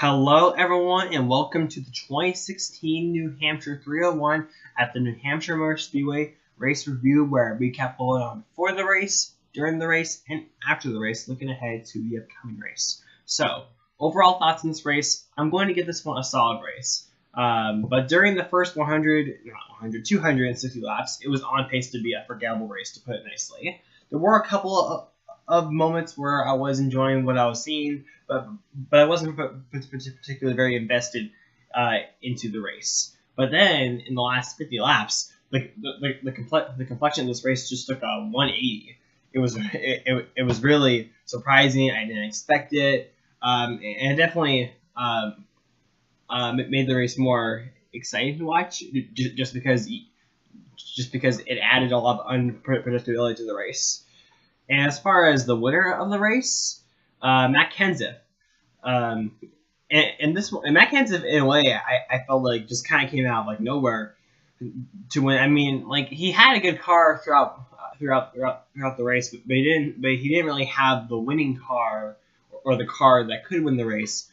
Hello everyone and welcome to the 2016 New Hampshire 301 at the New Hampshire Motor Speedway race review, where we recap what went on before the race, during the race, and after the race, looking ahead to the upcoming race. So, overall thoughts on this race, I'm going to give this one a solid race. But during the first 260 laps, it was on pace to be a forgettable race, to put it nicely. There were a couple of moments where I was enjoying what I was seeing, but I wasn't particularly very invested into the race. But then in the last 50 laps, the complexion of this race just took a 180. It was really surprising. I didn't expect it, and it definitely made the race more exciting to watch, just because it added a lot of unpredictability to the race. And as far as the winner of the race, Matt Kenseth. And Matt Kenseth, in a way, I felt like just kind of came out of like nowhere to win. I mean, like, he had a good car throughout the race, but he didn't really have the winning car or the car that could win the race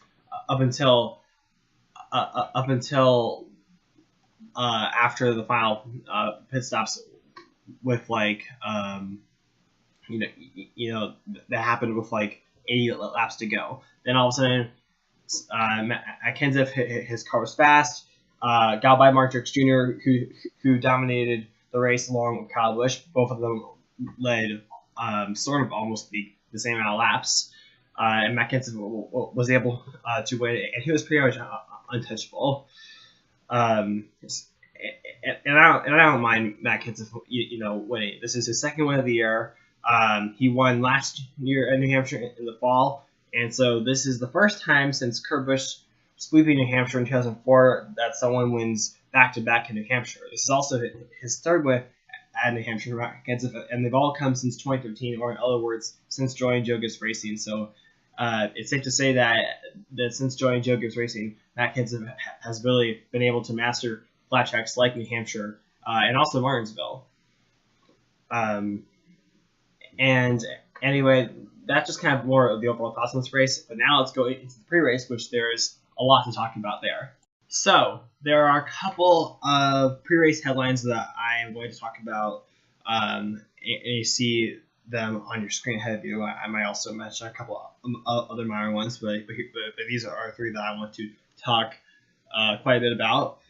up until after the final pit stops, with like that happened with like 80 laps to go. Then all of a sudden, Kenseth, his car was fast. Got by Mark Truex Jr., who dominated the race along with Kyle Busch. Both of them led sort of almost the same amount of laps. And Matt Kenseth was able to win, and he was pretty much untouchable. And I don't mind Matt Kenseth, winning. This is his second win of the year. He won last year at New Hampshire in the fall, and so this is the first time since Kurt Busch sweeping New Hampshire in 2004 that someone wins back-to-back in New Hampshire. This is also his third win at New Hampshire, and they've all come since 2013, or in other words, since joining Joe Gibbs Racing. So it's safe to say that since joining Joe Gibbs Racing, Matt Kenseth has really been able to master flat tracks like New Hampshire and also Martinsville. And anyway, that's just kind of more of the overall thoughts on this race. But now let's go into the pre-race, which there is a lot to talk about there. So there are a couple of pre-race headlines that I am going to talk about, and you see them on your screen ahead of you. I might also mention a couple of other minor ones, but these are three that I want to talk quite a bit about,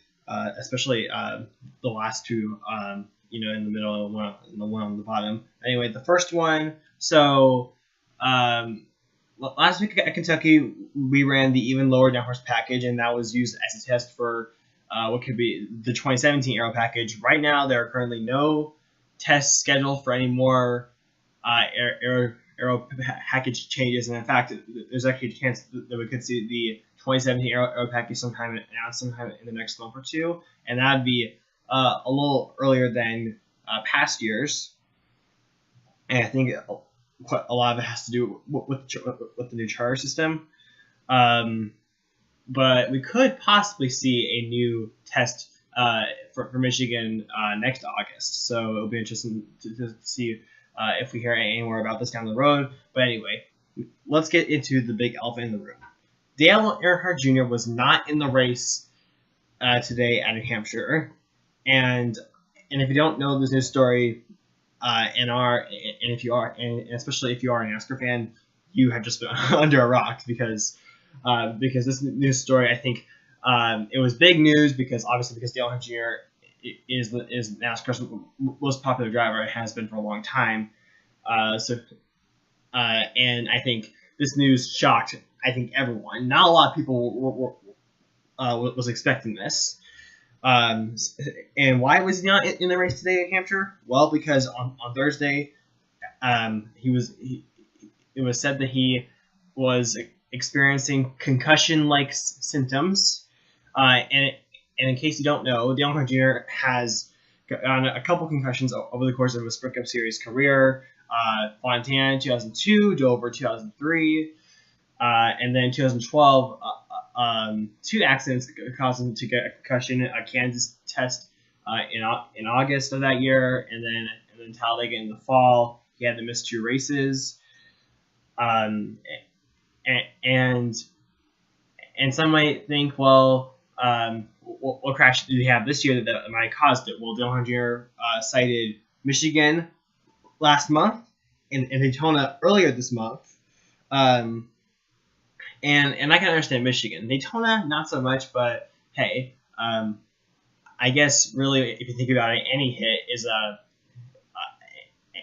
especially the last two. In the middle, and the one on the bottom. Anyway, the first one. So, last week at Kentucky, we ran the even lower downforce package, and that was used as a test for what could be the 2017 Aero package. Right now, there are currently no tests scheduled for any more Aero package changes, and in fact, there's actually a chance that we could see the 2017 Aero package sometime in the next month or two, and that'd be a little earlier than past years, and I think a lot of it has to do with the new charter system. But we could possibly see a new test for Michigan next August, so it'll be interesting to see if we hear any more about this down the road. But anyway, let's get into the big elephant in the room. Dale Earnhardt Jr. was not in the race today at New Hampshire. And if you don't know this news story, and especially if you are a NASCAR fan, you have just been under a rock, because this news story, I think, it was big news because Dale Earnhardt Jr. is NASCAR's most popular driver. It has been for a long time. And I think this news shocked everyone. Not a lot of people was expecting this. And why was he not in the race today at Hampshire? Well, because on Thursday, it was said that he was experiencing concussion-like symptoms. And in case you don't know, Dale Earnhardt Jr. has gotten a couple concussions over the course of his Sprint Cup Series career. Fontana in 2002, Dover 2003, and then 2012. Two accidents caused him to get a concussion: a Kansas test in August of that year, and then Talladega in the fall. He had to miss 2 races, and And some might think, well, what crash did he have this year that might have caused it? Well, Dale Earnhardt Jr. Cited Michigan last month and Daytona earlier this month. And I can understand Michigan. Daytona, not so much, but hey, I guess really, if you think about it, any hit is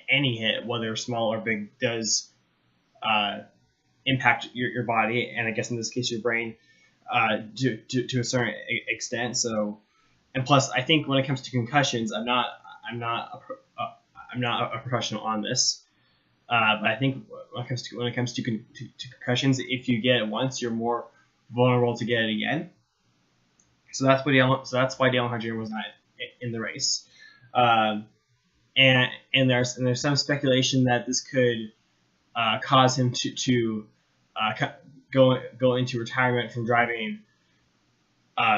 any hit, whether small or big, does impact your body, and I guess in this case your brain, to a certain extent. So, and plus, I think when it comes to concussions, I'm not a professional on this, but I think when it comes to concussions, if you get it once, you're more vulnerable to get it again. So that's why Dale Earnhardt Jr. was not in the race. And there's some speculation that this could cause him to go into retirement from driving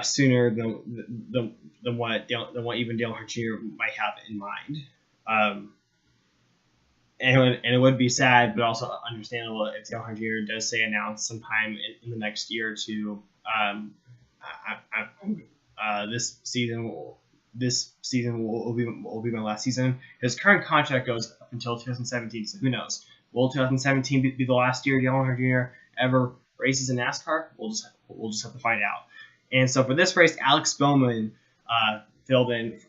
sooner than what even Dale Earnhardt Jr. might have in mind. And it would be sad, but also understandable if Dale Earnhardt Jr. does say announce sometime in the next year or two. This season will be my last season. His current contract goes up until 2017, so who knows? Will 2017 be the last year Dale Earnhardt Jr. ever races in NASCAR? We'll just have to find out. And so for this race, Alex Bowman filled in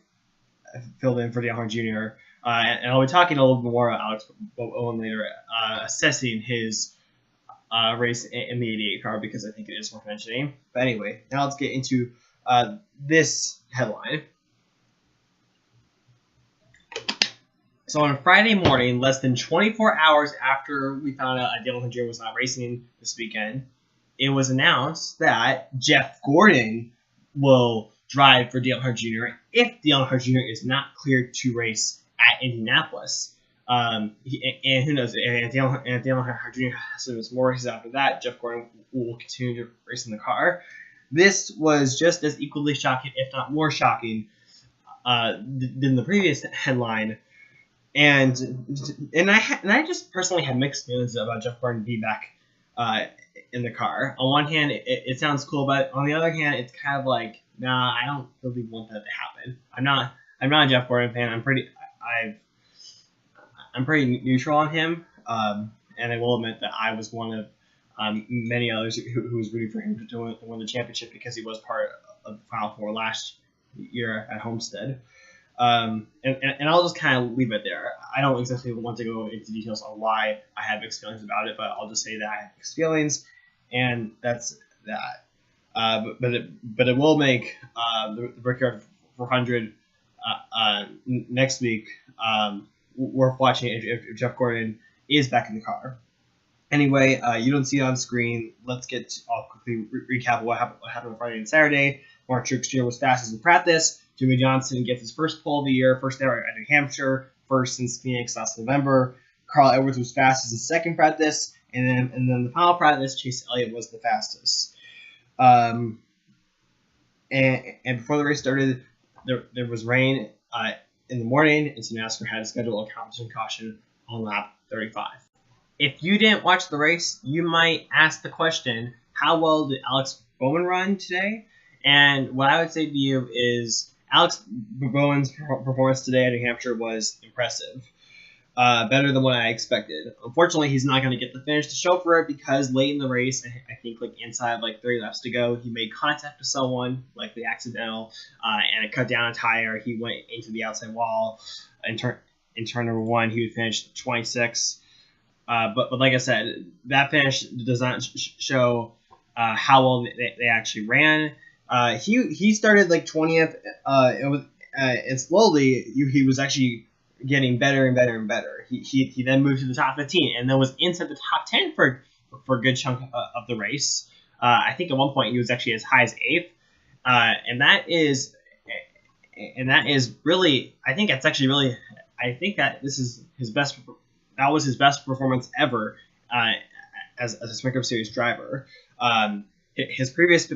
for Dale Earnhardt Jr. And I'll be talking a little bit more about Alex Bowman later, assessing his race in the 88 car, because I think it is worth mentioning. But anyway, now let's get into this headline. So on Friday morning, less than 24 hours after we found out Dale Earnhardt Jr. was not racing this weekend, it was announced that Jeff Gordon will drive for Dale Earnhardt Jr. if Dale Earnhardt Jr. is not cleared to race at Indianapolis. And who knows, if Dale Earnhardt Jr. has some more races after that, Jeff Gordon will continue to race in the car. This was just as equally shocking, if not more shocking, than the previous headline. And I just personally had mixed feelings about Jeff Gordon being back in the car. On one hand, it sounds cool, but on the other hand, it's kind of like, nah, I don't really want that to happen. I'm not a Jeff Gordon fan. I'm pretty neutral on him, and I will admit that I was one of many others who was rooting for him to win the championship, because he was part of the Final Four last year at Homestead. And I'll just kind of leave it there. I don't exactly want to go into details on why I had mixed feelings about it, but I'll just say that I had mixed feelings, and that's that. But it will make the Brickyard 400 next week worth watching if Jeff Gordon is back in the car. Anyway, you don't see it on screen. I'll quickly recap what happened on Friday and Saturday. Mark Truex Jr. was fastest in practice. Jimmy Johnson gets his first pole of the year, first ever at New Hampshire, first since Phoenix last November. Carl Edwards was fastest in second practice, and then the final practice, Chase Elliott was the fastest. And before the race started, there was rain in the morning, and so NASCAR had to schedule a competition caution on lap 35. If you didn't watch the race, you might ask the question, how well did Alex Bowman run today? And what I would say to you is Alex Bowman's performance today at New Hampshire was impressive. Better than what I expected. Unfortunately, he's not going to get the finish to show for it, because late in the race, I think inside 3 laps to go, he made contact with someone, likely accidental, and it cut down a tire. He went into the outside wall. In turn number 1, he would finish 26. But like I said, that finish does not show how well they actually ran. He started 20th. And slowly he was actually getting better and better and better. He then moved to the top 15 and then was inside the top 10 for a good chunk of the race. I think at one point he was actually as high as 8th, and that is really, I think that's actually really, I think that this is his best. That was his best performance ever as a Sprint Cup Series driver. His previous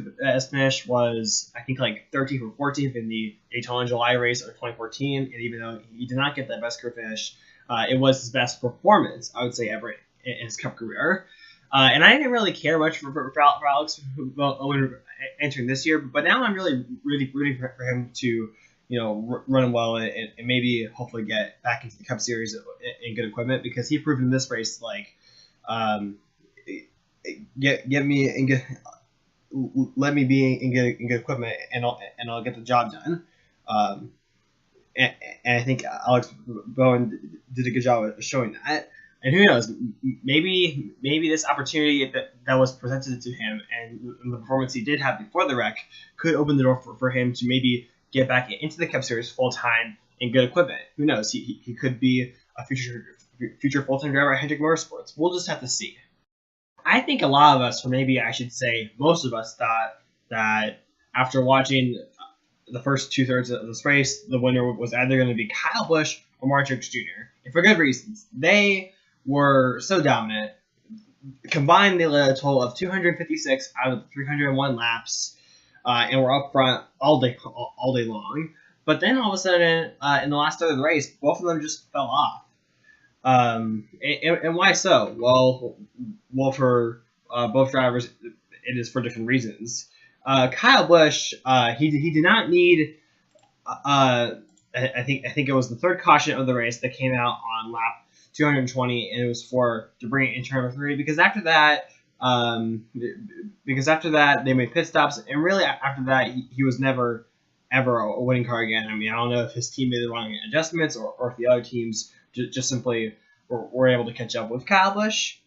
finish was, I think, 13th or 14th in the Daytona July race of 2014, and even though he did not get that best career finish, it was his best performance, I would say, ever in his Cup career. And I didn't really care much for Alex Owen entering this year, but now I'm really rooting for him to, run well and maybe hopefully get back into the Cup Series in good equipment, because he proved in this race get me in good, let me be in good equipment, and I'll get the job done. And I think Alex Bowen did a good job of showing that. And who knows, maybe this opportunity that was presented to him and the performance he did have before the wreck could open the door for him to maybe get back into the Cup Series full time in good equipment. Who knows? He could be a future full time driver at Hendrick Motorsports. We'll just have to see. I think a lot of us, or maybe I should say most of us, thought that after watching the first 2/3 of this race, the winner was either going to be Kyle Busch or Martin Truex Jr. And for good reasons. They were so dominant. Combined, they led a total of 256 out of 301 laps, and were up front all day long. But then all of a sudden, in the last third of the race, both of them just fell off. And why so? Well, for both drivers, it is for different reasons. Kyle Busch, he did not need. I think it was the third caution of the race that came out on lap 220, and it was for debris in turn 3. Because after that, they made pit stops, and really after that, he was never ever a winning car again. I mean, I don't know if his team made the wrong adjustments, or if the other teams just simply were able to catch up with Kyle Busch,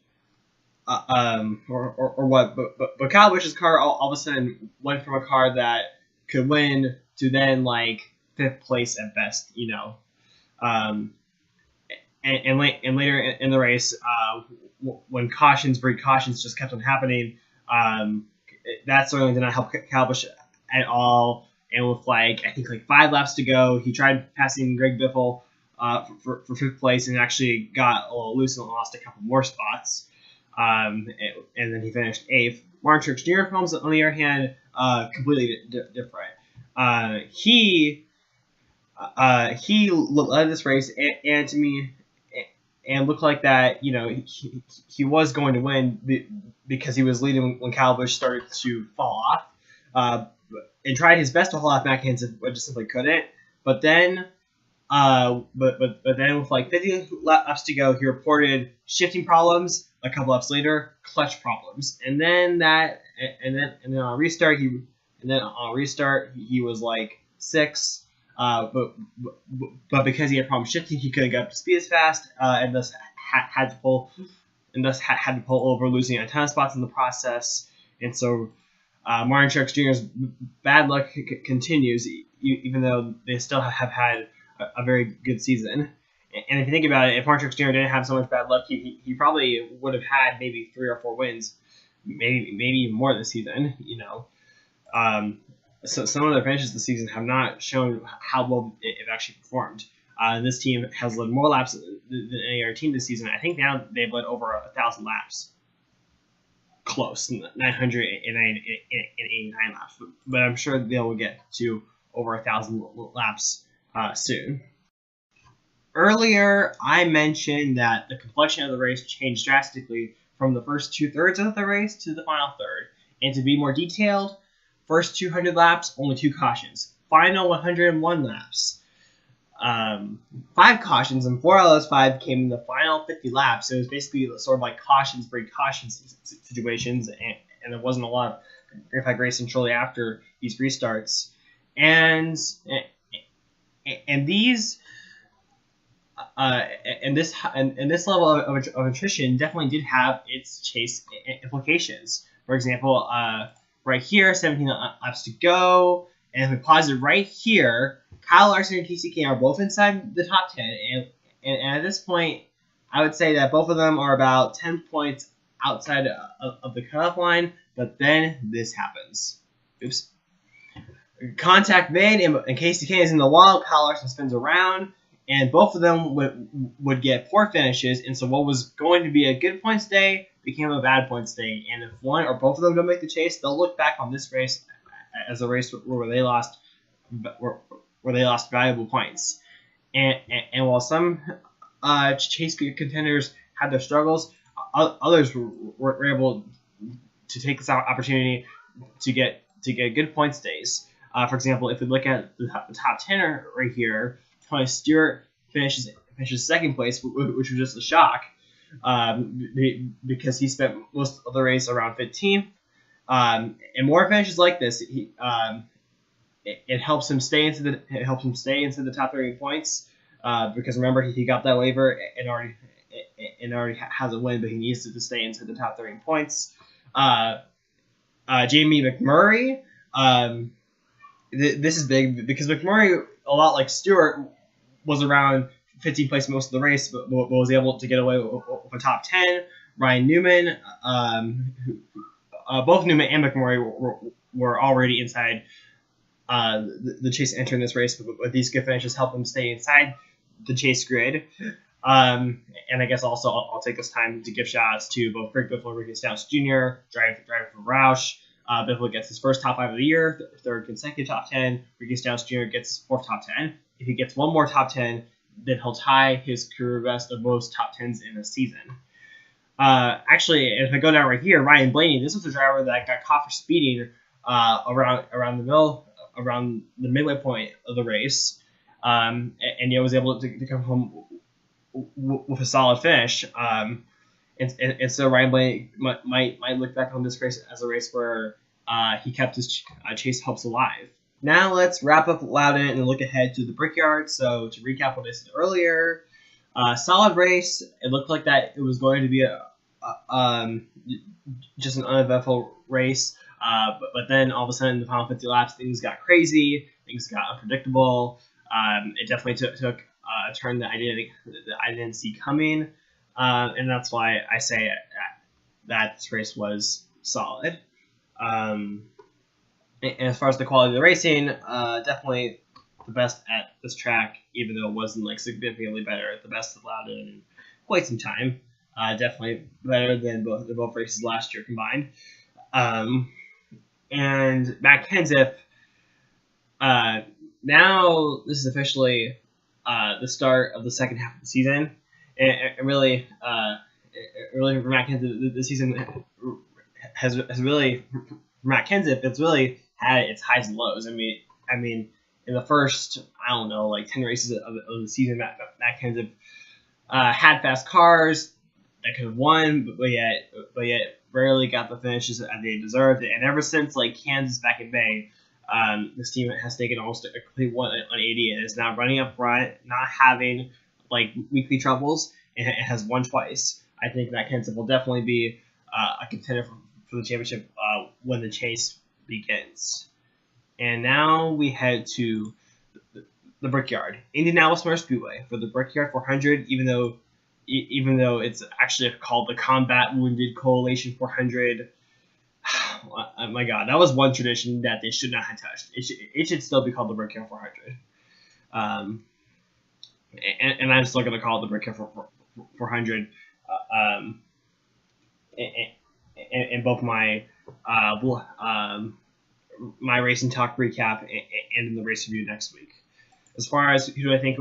or what. But Kyle Busch's car all of a sudden went from a car that could win to then like 5th place at best, And later in the race, when cautions breed cautions just kept on happening, that certainly did not help Kyle Busch at all. And with I think 5 laps to go, he tried passing Greg Biffle for 5th place, and actually got a little loose and lost a couple more spots. And then he finished 8th. Martin Truex Jr. on the other hand, completely different. He led this race, and to me, and looked like that, he was going to win because he was leading when Kyle Busch started to fall off, and tried his best to hold off Matt Kenseth, but just simply couldn't. But then, with 50 laps to go, he reported shifting problems. A couple laps later, clutch problems, and then on restart, he was 6th. But because he had problems shifting, he couldn't get up to speed as fast, and thus had to pull over, losing a ton of spots in the process. And so Martin Truex Jr.'s bad luck continues, even though they still have had a very good season. And if you think about it, if Martin Truex Jr. didn't have so much bad luck, he probably would have had maybe 3 or 4 wins, maybe even more this season. So some of their finishes this season have not shown how well it actually performed. This team has led more laps than any other team this season. I think now they've led over 1,000 laps. Close, 989 laps. But I'm sure they will get to over 1,000 laps soon. Earlier, I mentioned that the complexion of the race changed drastically from the first 2/3 of the race to the final third. And to be more detailed, first 200 laps, only 2 cautions. Final 101 laps, 5 cautions, and 4 out of those 5 came in the final 50 laps. So it was basically sort of like cautions breed cautions situations, and there wasn't a lot of gratified racing shortly after these restarts. And this level of attrition definitely did have its chase implications. For example, right here, 17 laps to go, and if we pause it right here, Kyle Larson and KCK are both inside the top 10, and at this point, I would say that both of them are about 10 points outside of the cutoff line, but then this happens. Oops. Contact made, and KCK is in the wall. Kyle Larson spins around, and both of them would get poor finishes, and so what was going to be a good points day became a bad points day. And if one or both of them don't make the chase, they'll look back on this race as a race where they lost valuable points. And while some chase contenders had their struggles, others were able to take this opportunity to get good points days. For example, if we look at the top 10 right here, Tony Stewart finishes second place, which was just a shock, because he spent most of the race around 15th. And more finishes like this, it helps him stay into the top 30 points, because remember, he got that waiver and already has a win, but he needs to stay into the top 30 points. Jamie McMurray, this is big because McMurray, a lot like Stewart, was around 15th place most of the race, but was able to get away with a top 10. Ryan Newman, both Newman and McMurray were already inside the chase entering this race, but these good finishes help them stay inside the chase grid. And I guess also I'll take this time to give shout outs to both Greg Biffle and Ricky Stenhouse Jr., driving for Roush. Biffle gets his first top 5 of the year, third consecutive top 10. Ricky Stenhouse Jr. gets his fourth top 10. If he gets one more top 10, then he'll tie his career best of most top 10s in a season. Actually, if I go down right here, Ryan Blaney, this was a driver that got caught for speeding around the midway point of the race, and was able to come home with a solid finish. And so Ryan Blaney might look back on this race as a race where he kept his chase hopes alive. Now let's wrap up Loudon and look ahead to the Brickyard. So to recap what I said earlier, solid race. It looked like that it was going to be just an uneventful race, but then all of a sudden in the final 50 laps things got crazy, things got unpredictable. It definitely took a turn that I didn't see coming, and that's why I say that this race was solid. And as far as the quality of the racing, definitely the best at this track, even though it wasn't like significantly better. The best at Loudon in quite some time. Definitely better than both races last year combined. And Matt Kenseth, now this is officially the start of the second half of the season. It really for Matt Kenseth, the season has really, for Matt Kenseth, it's really had its highs and lows. I mean, in the first, 10 races of the season, Matt Kenseth had fast cars that could have won, but yet rarely got the finishes that they deserved. And ever since Kansas back in May, this team has taken almost a complete 180 and is now running up front, not having weekly troubles, and it has won twice. I think Matt Kenseth will definitely be a contender for the championship when the chase begins. And now we head to the Brickyard, Indianapolis Motor Speedway, for the Brickyard 400. Even though it's actually called the Combat Wounded Coalition 400. Oh my God, that was one tradition that they should not have touched. It should still be called the Brickyard 400. And I'm still going to call it the Brickyard 400. In both my my racing talk recap and in the race review next week. As far as who do I think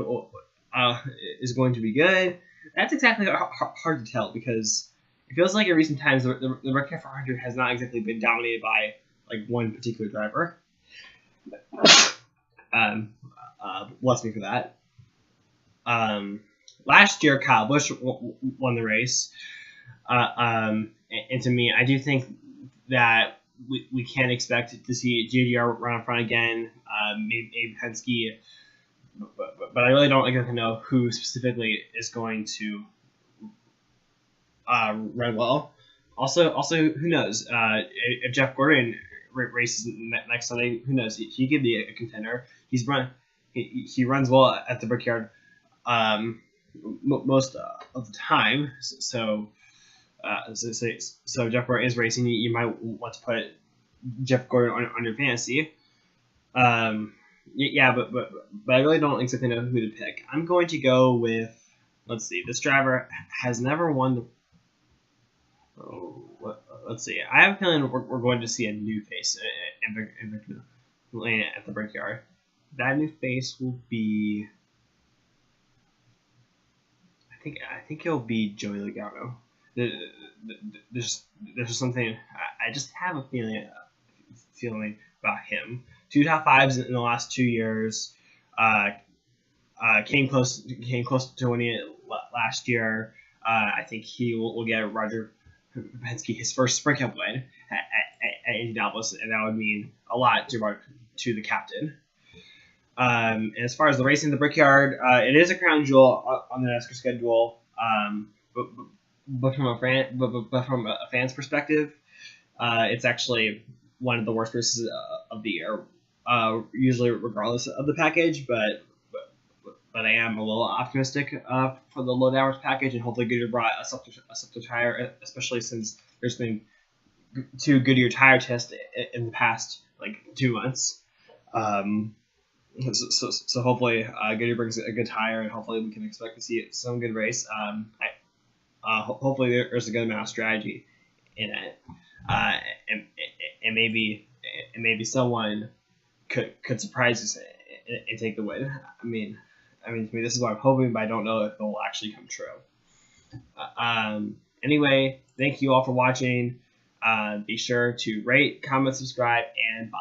is going to be good, that's exactly hard to tell, because it feels like in recent times the Brickyard 400 has not exactly been dominated by one particular driver. Bless me for that. Last year, Kyle Busch won the race. And to me, I do think that we can expect to see JDR run up front again, maybe Penske, but I really don't exactly know who specifically is going to run well. Also, who knows? If Jeff Gordon races next Sunday, who knows? He could be a contender. He runs well at the Brickyard most of the time, so Jeff Gordon is racing. You might want to put Jeff Gordon on your fantasy. Yeah, but I really don't exactly know who to pick. I'm going to go with, let's see, this driver has never won let's see. I have a feeling we're going to see a new face at the Brickyard. That new face will be, I think it'll be Joey Logano. there's something I just have a feeling about him. 2 top 5s in the last 2 years. Came close to winning it last year. I think he will get Roger Penske his first Sprint Cup win at Indianapolis, and that would mean a lot to the captain. And as far as the racing in the Brickyard, it is a crown jewel on the NASCAR schedule. But from a fan's perspective, it's actually one of the worst races of the year. Usually, regardless of the package, but I am a little optimistic for the low hours package, and hopefully Goodyear brought a softer tire, especially since there's been 2 Goodyear tire tests in the past 2 months. So hopefully Goodyear brings a good tire, and hopefully we can expect to see some good race. Hopefully there's a good amount of strategy in it, and maybe someone could surprise us and take the win. I mean, to me, this is what I'm hoping, but I don't know if it will actually come true. Anyway, thank you all for watching. Be sure to rate, comment, subscribe, and bye.